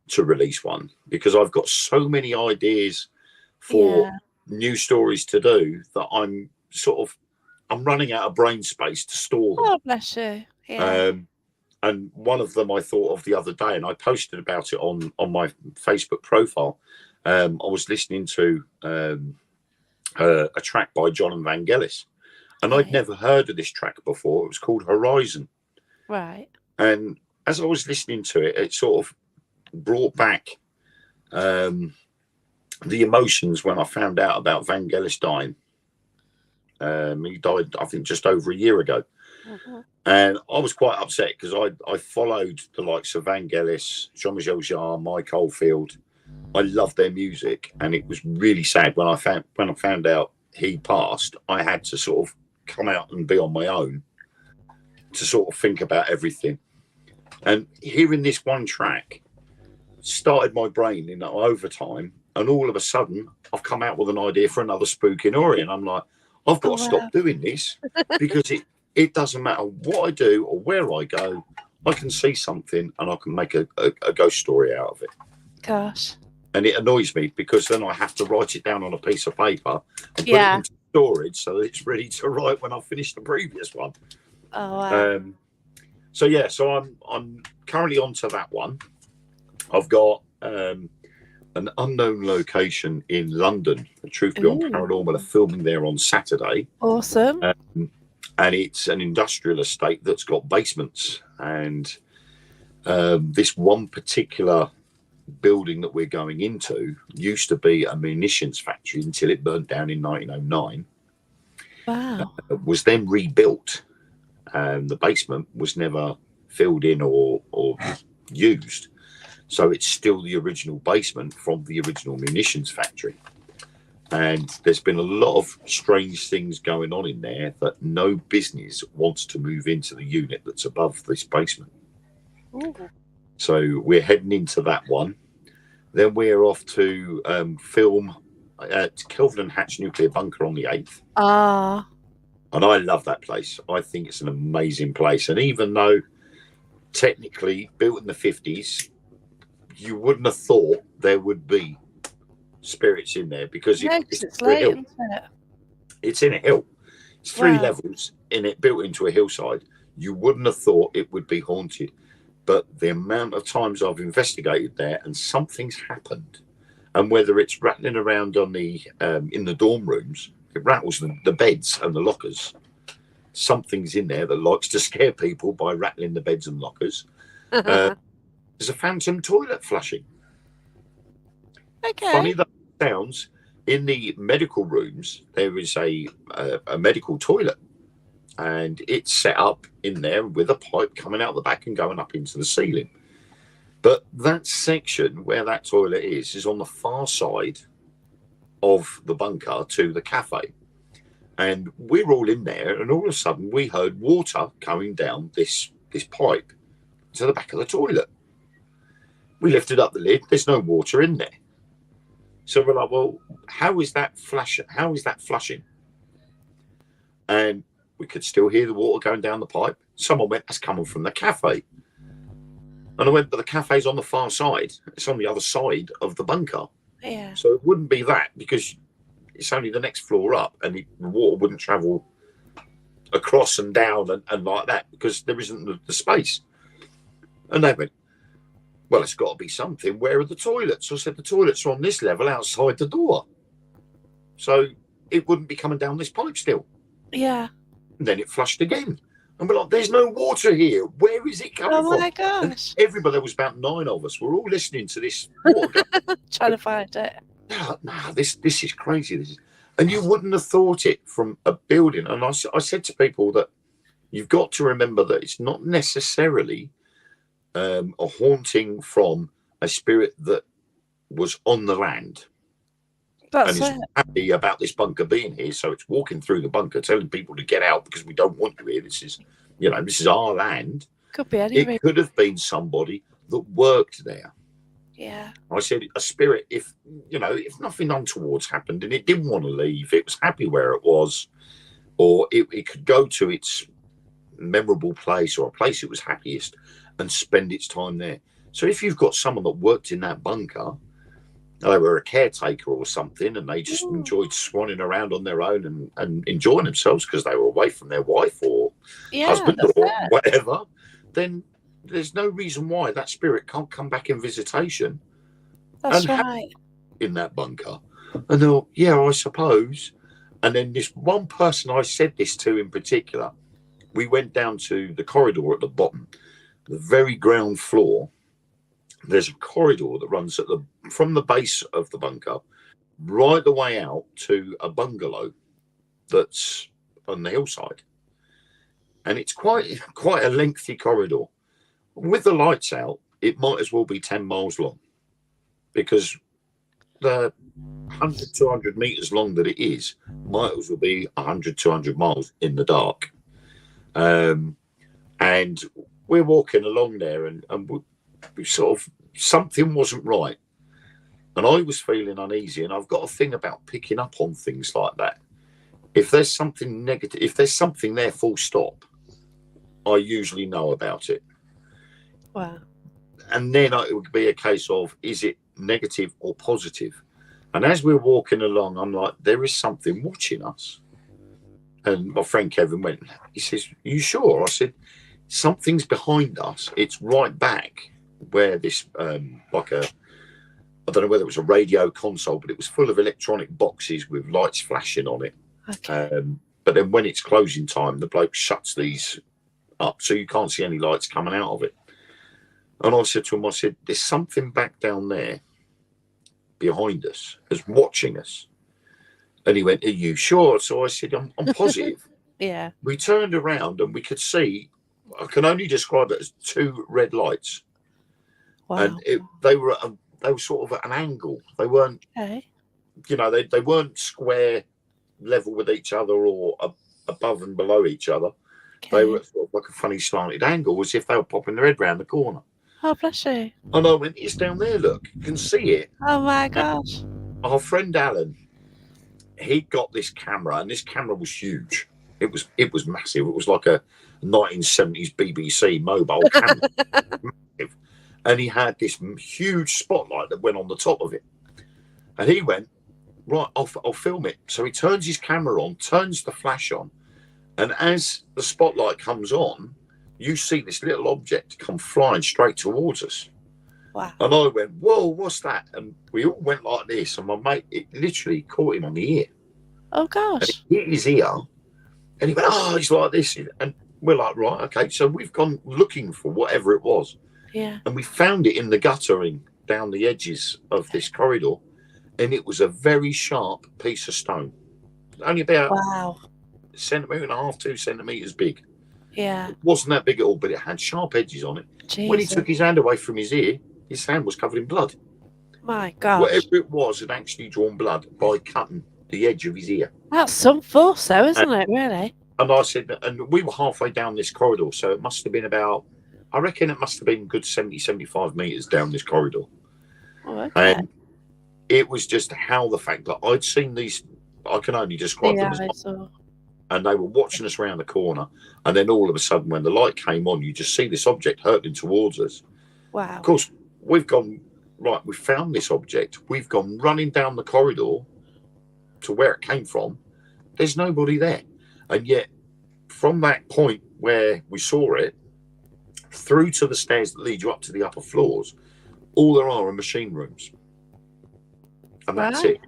to release one, because I've got so many ideas for new stories to do that I'm running out of brain space to store them. Oh, bless you. Yeah. And one of them I thought of the other day, and I posted about it on my Facebook profile. I was listening to a track by John and Vangelis, and I'd never heard of this track before. It was called Horizon. Right. And as I was listening to it, it sort of brought back the emotions when I found out about Vangelis dying. He died, I think, just over a year ago. And I was quite upset because I followed the likes of Vangelis, Jean-Michel Jarre, Mike Oldfield. I loved their music, and it was really sad when I found out he passed. I had to sort of come out and be on my own to sort of think about everything. And hearing this one track started my brain in overtime, and all of a sudden I've come out with an idea for another Spook in Orient. I'm like, I've got to stop doing this, because it doesn't matter what I do or where I go, I can see something and I can make a ghost story out of it. Gosh. And it annoys me because then I have to write it down on a piece of paper and put it into storage so that it's ready to write when I finish the previous one. Oh, wow. So I'm currently onto that one. I've got an unknown location in London. The Truth Beyond Paranormal are filming there on Saturday. Awesome. And it's an industrial estate that's got basements. And this one particular building that we're going into used to be a munitions factory until it burnt down in 1909. Wow. Was then rebuilt. The basement was never filled in or used. So it's still the original basement from the original munitions factory. And there's been a lot of strange things going on in there that no business wants to move into the unit that's above this basement. Ooh. So we're heading into that one. Then we're off to film at Kelvin and Hatch Nuclear Bunker on the 8th. Ah. And I love that place. I think it's an amazing place. And even though technically built in the 50s, you wouldn't have thought there would be spirits in there, because it's late, isn't it? It's in a hill. It's 3 levels in it, built into a hillside. You wouldn't have thought it would be haunted. but the amount of times I've investigated there and something's happened, and whether it's rattling around on the in the dorm rooms, it rattles the beds and the lockers. Something's in there that likes to scare people by rattling the beds and lockers. There's a phantom toilet flushing. Okay. Funny that sounds. In the medical rooms, there is a medical toilet, and it's set up in there with a pipe coming out the back and going up into the ceiling. But that section where that toilet is on the far side of the bunker to the cafe. And we're all in there, and all of a sudden we heard water coming down this pipe to the back of the toilet. We lifted up the lid. There's no water in there. So we're like, well, how is that flushing? And we could still hear the water going down the pipe. Someone went, that's coming from the cafe. And I went, but the cafe's on the far side. It's on the other side of the bunker. Yeah. So it wouldn't be that, because it's only the next floor up, and the water wouldn't travel across and down and like that, because there isn't the space. And they went, well, it's got to be something. Where are the toilets? So I said, the toilets are on this level outside the door. So it wouldn't be coming down this pipe still. Yeah. And then it flushed again. And we're like, there's no water here. Where is it coming from? Oh, my gosh. And everybody, there was about 9 of us. We're all listening to this water. Trying to find it. No, this is crazy. And you wouldn't have thought it from a building. And I said to people that you've got to remember that it's not necessarily a haunting from a spirit that was on the land. That's and is happy about this bunker being here, so it's walking through the bunker, telling people to get out because we don't want you here. This is our land. Could be anything. It could have been somebody that worked there. Yeah. I said a spirit, if nothing untoward's happened and it didn't want to leave, it was happy where it was, or it could go to its memorable place or a place it was happiest and spend its time there. So if you've got someone that worked in that bunker, they were a caretaker or something, and they just enjoyed swanning around on their own and enjoying themselves because they were away from their wife or husband or whatever, then there's no reason why that spirit can't come back in visitation. That's right. In that bunker. And they'll, yeah, I suppose. And then this one person I said this to in particular, we went down to the corridor at the bottom, the very ground floor. There's a corridor that runs from the base of the bunker right the way out to a bungalow that's on the hillside. And it's quite a lengthy corridor. With the lights out, it might as well be 10 miles long, because the 100, 200 meters long that it is might as well be 100, 200 miles in the dark. And we're walking along there, and we sort of, something wasn't right. And I was feeling uneasy, and I've got a thing about picking up on things like that. If there's something negative, if there's something there full stop, I usually know about it. Wow. And then it would be a case of, is it negative or positive? And as we're walking along, I'm like, there is something watching us. And my friend Kevin went, he says, are you sure? I said, something's behind us. It's right back where this, I don't know whether it was a radio console, but it was full of electronic boxes with lights flashing on it. Okay. But then when it's closing time, the bloke shuts these up, so you can't see any lights coming out of it. And I said to him, there's something back down there behind us, as watching us. And he went, are you sure? So I said, I'm positive. Yeah. We turned around and we could see, I can only describe it as 2 red lights. Wow. And they were sort of at an angle. They weren't, they weren't square level with each other or above and below each other. Okay. They were sort of like a funny slanted angle, as if they were popping their head round the corner. Oh, bless you. And I went, it's down there, look, you can see it. Oh my gosh. Our friend Alan, he got this camera, and this camera was huge. It was massive. It was like a 1970s BBC mobile camera. Massive. And he had this huge spotlight that went on the top of it. And he went, right, I'll film it. So he turns his camera on, turns the flash on, and as the spotlight comes on, you see this little object come flying straight towards us. Wow. And I went, whoa, what's that? And we all went like this. And my mate, it literally caught him on the ear. Oh, gosh. And it hit his ear. And he went, oh, he's like this. And we're like, right, okay. So we've gone looking for whatever it was. Yeah. And we found it in the guttering down the edges of this corridor. And it was a very sharp piece of stone. Only about wow. a centimetre and a half, 2 centimetres big. Yeah. It wasn't that big at all, but it had sharp edges on it. Jesus. When he took his hand away from his ear, his hand was covered in blood. My God. Whatever it was had actually drawn blood by cutting the edge of his ear. That's some force, though, isn't it, really? And I said, and we were halfway down this corridor, so it must have been about, I reckon it must have been good 70, 75 metres down this corridor. Oh, okay. And it was just how the fact that I'd seen these, I can only describe them as, and they were watching us around the corner, and then all of a sudden when the light came on, you just see this object hurtling towards us. Wow. Of course, we've gone, right, we found this object, we've gone running down the corridor to where it came from. There's nobody there. And yet, from that point where we saw it, through to the stairs that lead you up to the upper floors, all there are machine rooms. And that's it.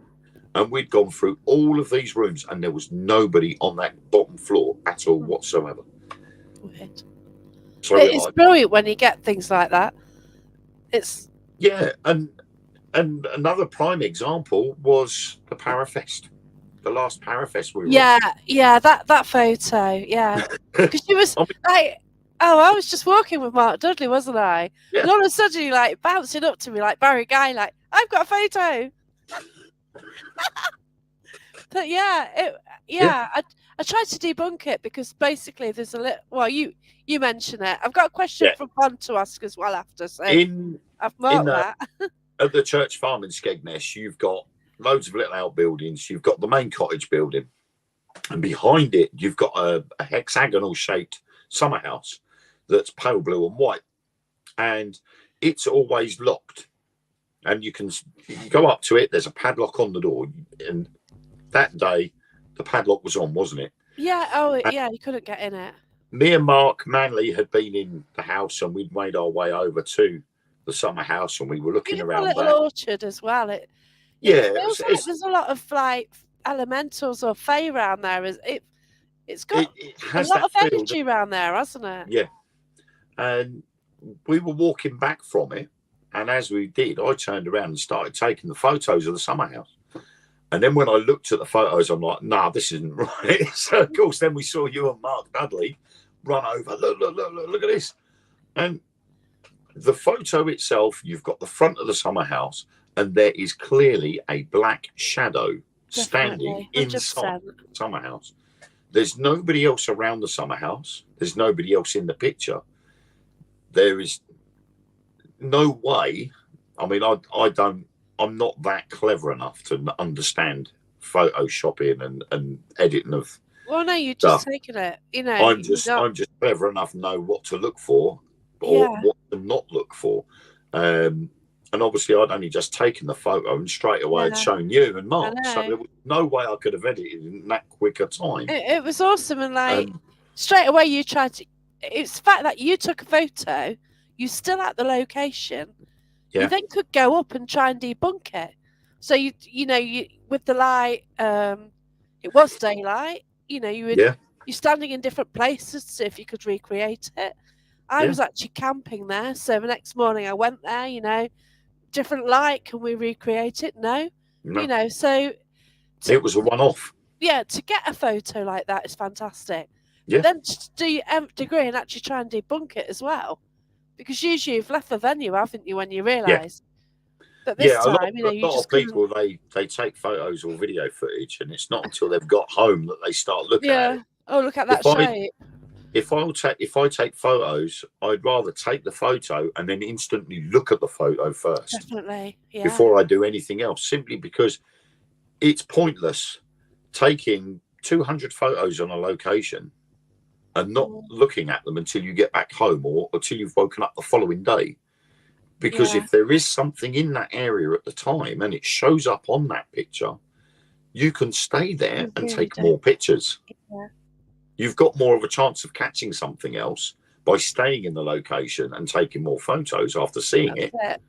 And we'd gone through all of these rooms and there was nobody on that bottom floor at all whatsoever. Weird. So it's brilliant when you get things like that. It's and another prime example was the parafest, the last parafest we were on. that photo, because she was like, oh, I was just walking with Mark Dudley, wasn't I? Yeah. And all of a sudden, he like bouncing up to me like Barry Guy, like, I've got a photo. But I tried to debunk it because basically there's a little. Well, you mention it. I've got a question from Bond to ask as well after. So I've marked that. At the church farm in Skegness, you've got loads of little outbuildings. You've got the main cottage building, and behind it, you've got a hexagonal-shaped summer house that's pale blue and white, and it's always locked. And you go up to it. There's a padlock on the door, and that day the padlock was on, wasn't it? Yeah. Oh, yeah. You couldn't get in it. Me and Mark Manley had been in the house, and we'd made our way over to the summer house, and we were looking around. A little orchard as well. It feels like there's a lot of like elementals or fae around there. It's got a lot of energy around there, hasn't it? Yeah. And we were walking back from it. And as we did, I turned around and started taking the photos of the summer house. And then when I looked at the photos, I'm like, nah, this isn't right. So, of course, then we saw you and Mark Dudley run over. Look at this. And the photo itself, you've got the front of the summer house, and there is clearly a black shadow standing inside the summer house. There's nobody else around the summer house. There's nobody else in the picture. There is no way. I mean, I'm not that clever enough to understand photoshopping and editing of. Well, no, you're just taking it. You know, I'm just clever enough to know what to look for or what to not look for. And obviously, I'd only just taken the photo and straight away had shown you and Mark. So there was no way I could have edited in that quicker time. It was awesome, and like straight away you tried to. It's the fact that you took a photo. You're still at the location. Yeah. You then could go up and try and debunk it. So you with the light, it was daylight. You know, you're standing in different places to see if you could recreate it. I was actually camping there, so the next morning I went there. You know, different light. Can we recreate it? No. You know, so it was a one-off. Yeah, to get a photo like that is fantastic. Yeah. But then to do your nth degree and actually try and debunk it as well. Because usually you've left the venue, haven't you, when you realise? But this time, you know, you just people they take photos or video footage, and it's not until they've got home that they start looking at it. Oh, look at that shape. If I take photos, I'd rather take the photo and then instantly look at the photo first. Definitely, yeah. Before I do anything else, simply because it's pointless taking 200 photos on a location and not looking at them until you get back home or until you've woken up the following day. Because if there is something in that area at the time and it shows up on that picture, you can stay there and take more pictures. Yeah. You've got more of a chance of catching something else by staying in the location and taking more photos after seeing That's it.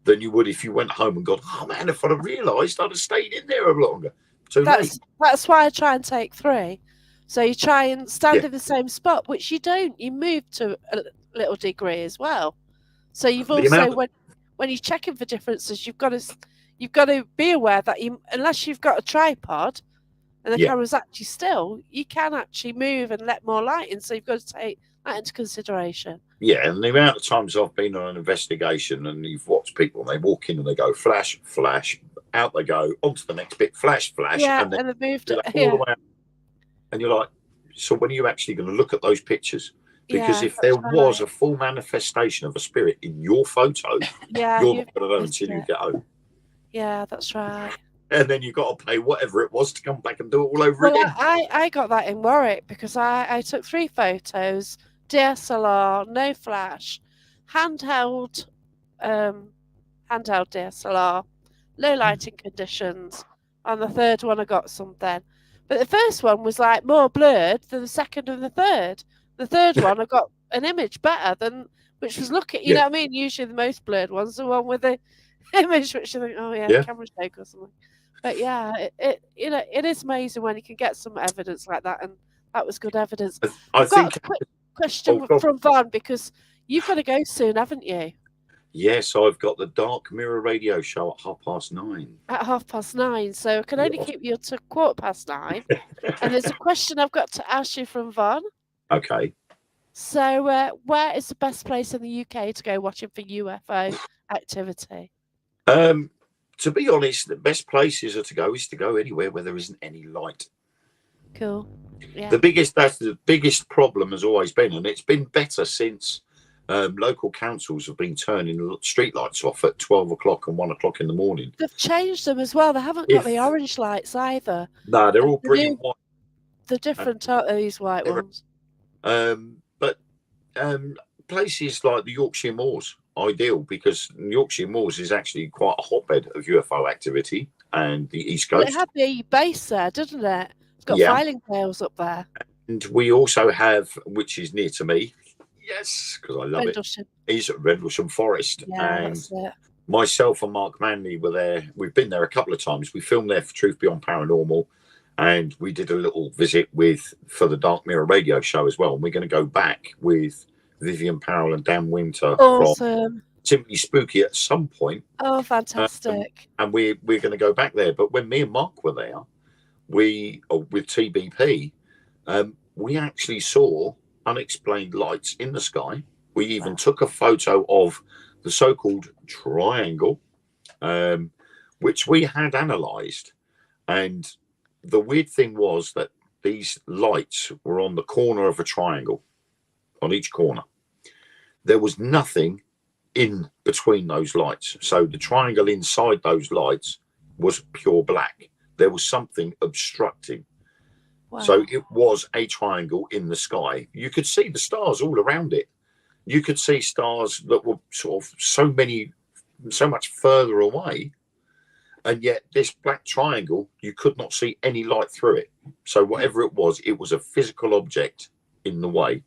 than you would if you went home and gone, oh man, if I'd have realised, I'd have stayed in there a longer. Too late. That's why I try and take 3. So you try and stand in the same spot, which you don't. You move to a little degree as well. So you've also when you're checking for differences, you've got to be aware that unless you've got a tripod and the camera's actually still, you can actually move and let more light in. So you've got to take that into consideration. Yeah, and the amount of times I've been on an investigation and you've watched people and they walk in and they go flash, flash, out they go, onto the next bit, flash, flash, and then they've moved all the way out. And you're like, so when are you actually going to look at those pictures? Because if there was a full manifestation of a spirit in your photo, you're not going to know until you get home. Yeah, that's right. And then you've got to pay whatever it was to come back and do it all over again. I got that in Warwick because I took 3 photos, DSLR, no flash, handheld DSLR, low lighting conditions, and the third one I got something. But the first one was like more blurred than the second and the third. The third one I got an image better than, which was looking, you know what I mean? Usually the most blurred one's the one with the image which you think, oh yeah. Camera shake or something. But yeah, it is amazing when you can get some evidence like that, and that was good evidence. I've got a quick question from Vaughn because you've got to go soon, haven't you? Yes, I've got the Dark Mirror radio show at 9:30. At 9:30, so I can only keep you to 9:15. And there's a question I've got to ask you from Vaughn. Okay. So where is the best place in the UK to go watching for UFO activity? To be honest, the best places to go anywhere where there isn't any light. Cool. Yeah. That's the biggest problem has always been, and it's been better since local councils have been turning street lights off at 12 o'clock and 1 o'clock in the morning. They've changed them as well. They haven't got the orange lights either. No, they're all brilliant white. They're different, aren't they, these white ones? But places like the Yorkshire Moors, ideal, because Yorkshire Moors is actually quite a hotbed of UFO activity, and the East Coast. Well, it had the base there, didn't it? It's got filing tails up there. And we also have, which is near to me, yes, because I love Rendlesham. It, is at Rendlesham Forest. Yeah, and that's it. Myself and Mark Manley were there. We've been there a couple of times. We filmed there for Truth Beyond Paranormal, and we did a little visit for the Dark Mirror radio show as well. And we're going to go back with Vivian Powell and Dan Winter from Simply Spooky at some point. Oh, fantastic. And we're going to go back there. But when me and Mark were there, with TBP, we actually saw unexplained lights in the sky. We even took a photo of the so-called triangle, which we had analysed. And the weird thing was that these lights were on the corner of a triangle, on each corner. There was nothing in between those lights. So the triangle inside those lights was pure black. There was something obstructing. Wow. So it was a triangle in the sky. You could see the stars all around it. You could see stars that were sort of so much further away. And yet this black triangle, you could not see any light through it. So whatever it was a physical object in the way.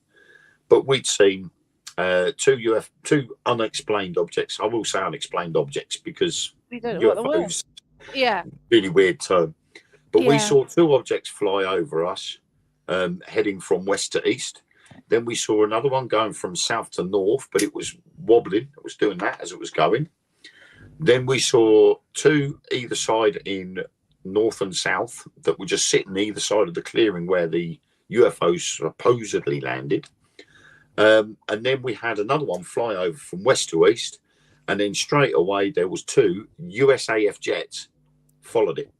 But we'd seen two unexplained objects. I will say unexplained objects because we don't know what the word. Yeah. Really weird term. But we saw 2 objects fly over us, heading from west to east. Then we saw another one going from south to north, but it was wobbling. It was doing that as it was going. Then we saw 2 either side in north and south that were just sitting either side of the clearing where the UFOs supposedly landed. And then we had another one fly over from west to east. And then straight away, there was 2 USAF jets followed it.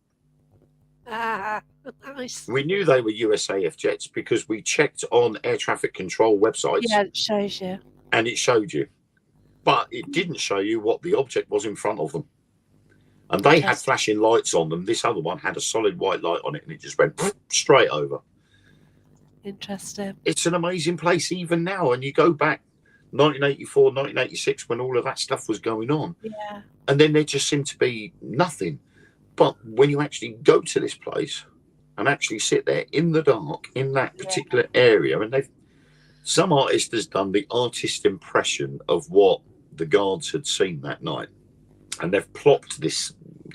Nice. We knew they were USAF jets because we checked on air traffic control websites. Yeah, it shows you. And it showed you. But it didn't show you what the object was in front of them. And they had flashing lights on them. This other one had a solid white light on it, and it just went straight over. Interesting. It's an amazing place even now. And you go back 1984, 1986, when all of that stuff was going on. Yeah. And then there just seemed to be nothing. But when you actually go to this place and actually sit there in the dark in that particular area, and Some artist has done the artist impression of what the guards had seen that night, and they've plopped this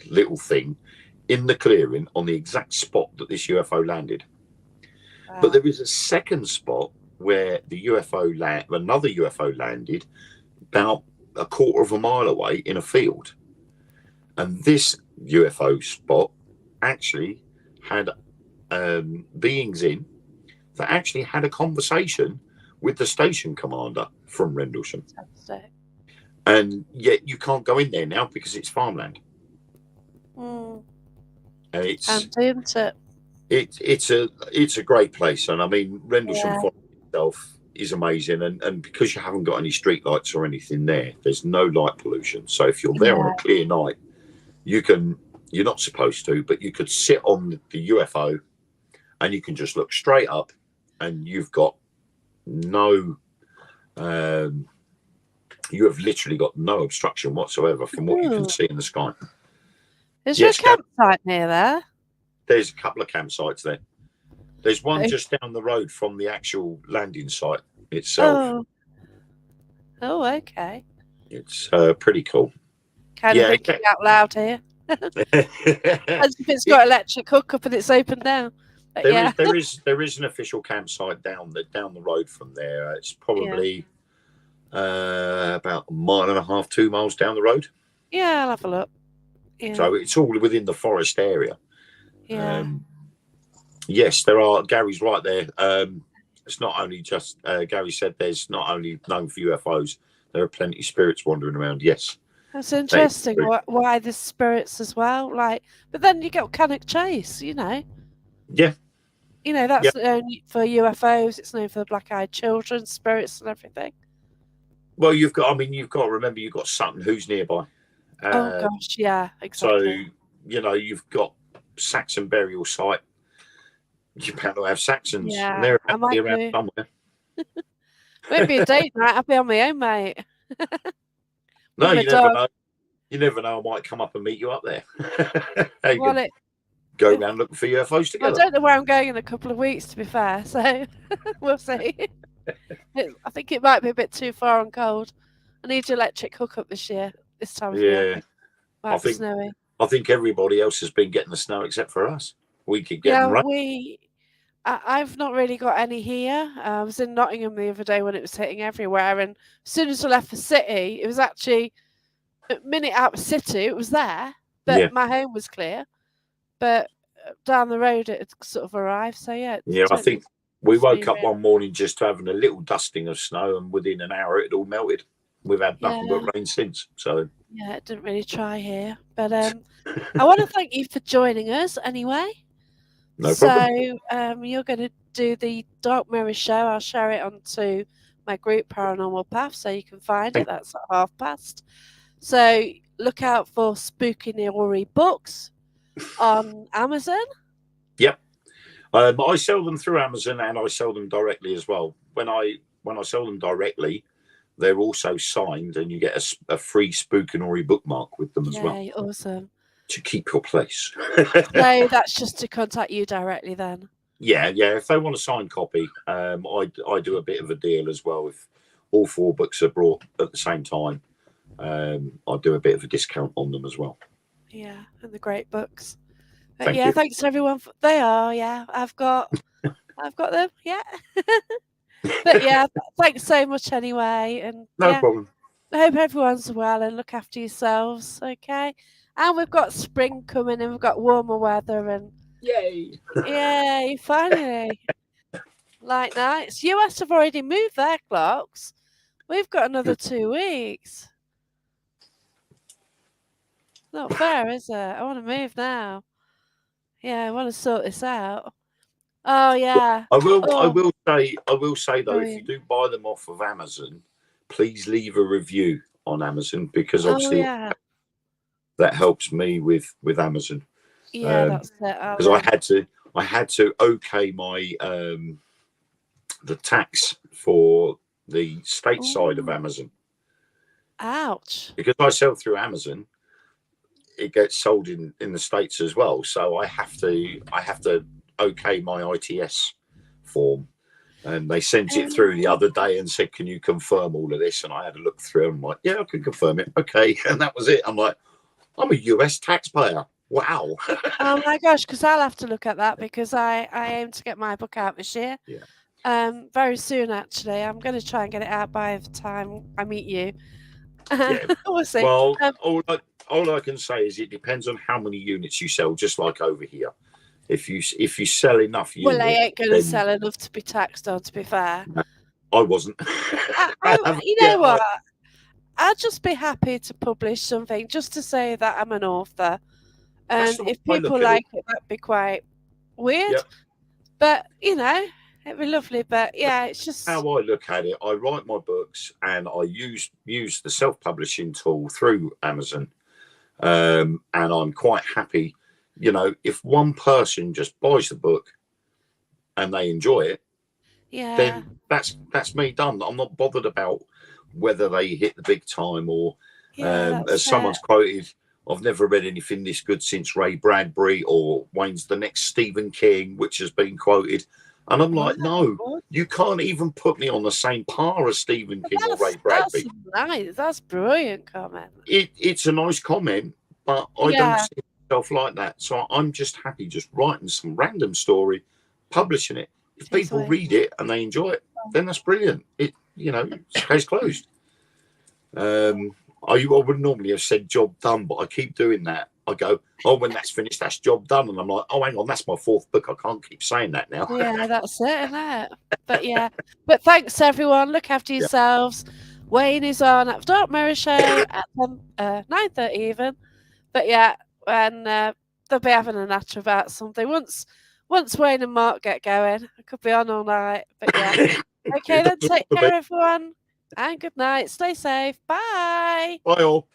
little thing in the clearing on the exact spot that this UFO landed. Wow. But there is a second spot where another UFO landed about a quarter of a mile away in a field. And this UFO spot actually had beings in that actually had a conversation with the station commander from Rendlesham. And yet you can't go in there now because it's farmland. Mm. And it's a great place. And I mean, Rendlesham itself is amazing. And because you haven't got any street lights or anything there, there's no light pollution. So if you're there on a clear night, you're not supposed to, but you could sit on the UFO and you can just look straight up and you've got you have literally got no obstruction whatsoever from what you can see in the sky. Is there a campsite near there? There's a couple of campsites there. There's one just down the road from the actual landing site itself. Oh, okay. It's pretty cool. Kind of thinking out loud here. As if it's got electric hookup and it's open now. There is an official campsite down the road from there. It's probably about 1.5 miles, 2 miles down the road. Yeah, I'll have a look. Yeah. So it's all within the forest area. Yeah. Yes, there are. Gary's right there. It's not only just Gary said there's not only known for UFOs, there are plenty of spirits wandering around. Yes. That's interesting. Why the spirits as well? But then you get Canic Chase, Yeah. That's only for UFOs. It's known for the black-eyed children, spirits, and everything. Well, you've got to remember you've got Sutton, who's nearby. Oh gosh, yeah, exactly. So you've got Saxon burial site. You better not have Saxons. Yeah, and they're actually around somewhere. Won't be a date night. I'll be on my own, mate. No, you never know. You never know. I might come up and meet you up there. Go around looking for UFOs together. I don't know where I'm going in a couple of weeks, to be fair. So we'll see. I think it might be a bit too far and cold. I need your electric hookup this time of year. I think everybody else has been getting the snow except for us. We keep getting rain. I've not really got any here. I was in Nottingham the other day when it was hitting everywhere, and as soon as I left the city, it was actually a minute out of the city. It was there, but my home was clear. But down the road, it had sort of arrived. So I think we woke up one morning just having a little dusting of snow, and within an hour, it all melted. We've had nothing but rain since. So it didn't really try here, but I want to thank you for joining us anyway. No problem. So you're going to do the Dark Mirror show. I'll share it onto my group Paranormal Path, so you can find it. That's at past. So look out for Spooky Nori books on Amazon. Yep. I sell them through Amazon and I sell them directly as well. When I sell them directly, they're also signed, and you get a free Spooky Nori bookmark with them as well. Awesome. To keep your place. So that's just to contact you directly then? Yeah. If they want a signed copy, I do a bit of a deal as well. If all 4 books are brought at the same time, I do a bit of a discount on them as well. Yeah, and the great books. Thank you. Thanks everyone. They are, I've got them, yeah. But thanks so much anyway. And no problem. I hope everyone's well and look after yourselves, okay? And we've got spring coming and we've got warmer weather and yay! Yay, finally. Light nights. US have already moved their clocks. We've got another 2 weeks. Not fair, is it? I want to move now. Yeah, I want to sort this out. Oh yeah. I will say though, if you do buy them off of Amazon, please leave a review on Amazon, because obviously that helps me with Amazon. Yeah, that's it. Because I had to okay my the tax for the state side of Amazon. Ouch. Because I sell through Amazon, it gets sold in the States as well. So I have to okay my ITS form. And they sent it through the other day and said, "Can you confirm all of this?" And I had a look through and I'm like, "Yeah, I can confirm it." Okay. And that was it. I'm like, I'm a US taxpayer. Wow. Oh my gosh, because I'll have to look at that, because I aim to get my book out this year. Yeah. Very soon, actually. I'm going to try and get it out by the time I meet you. Yeah. We'll see. Well, all I can say is it depends on how many units you sell, just like over here. If you sell enough units, well, I ain't going to sell enough to be taxed on, to be fair. No, I wasn't. You know what? I'd just be happy to publish something just to say that I'm an author. And if people like it, that'd be quite weird. Yep. But, you know, it'd be lovely. But, yeah, it's just... how I look at it. I write my books and I use the self-publishing tool through Amazon. And I'm quite happy. You know, if one person just buys the book and they enjoy it, then that's me done. I'm not bothered about whether they hit the big time or, as someone's quoted, "I've never read anything this good since Ray Bradbury," or "Wayne's the next Stephen King," which has been quoted. And I'm like, no, you can't even put me on the same par as Stephen King or Ray Bradbury. That's nice. That's brilliant comment. It's a nice comment, but I don't see myself like that. So I'm just happy just writing some random story, publishing it. If people read it and they enjoy it, then that's brilliant. It's case closed. I would normally have said job done, but I keep doing that. I go, "Oh, when that's finished, that's job done." And I'm like, "Oh, hang on, that's my fourth book. I can't keep saying that now." Yeah, that's it, isn't it? But yeah. But thanks, everyone. Look after yourselves. Wayne is on at Dark Mirror Show at 9:30 even. But yeah, and they'll be having a natter about something. Once Wayne and Mark get going, I could be on all night. But yeah. Okay, then take care, everyone. And good night. Stay safe. Bye. Bye all.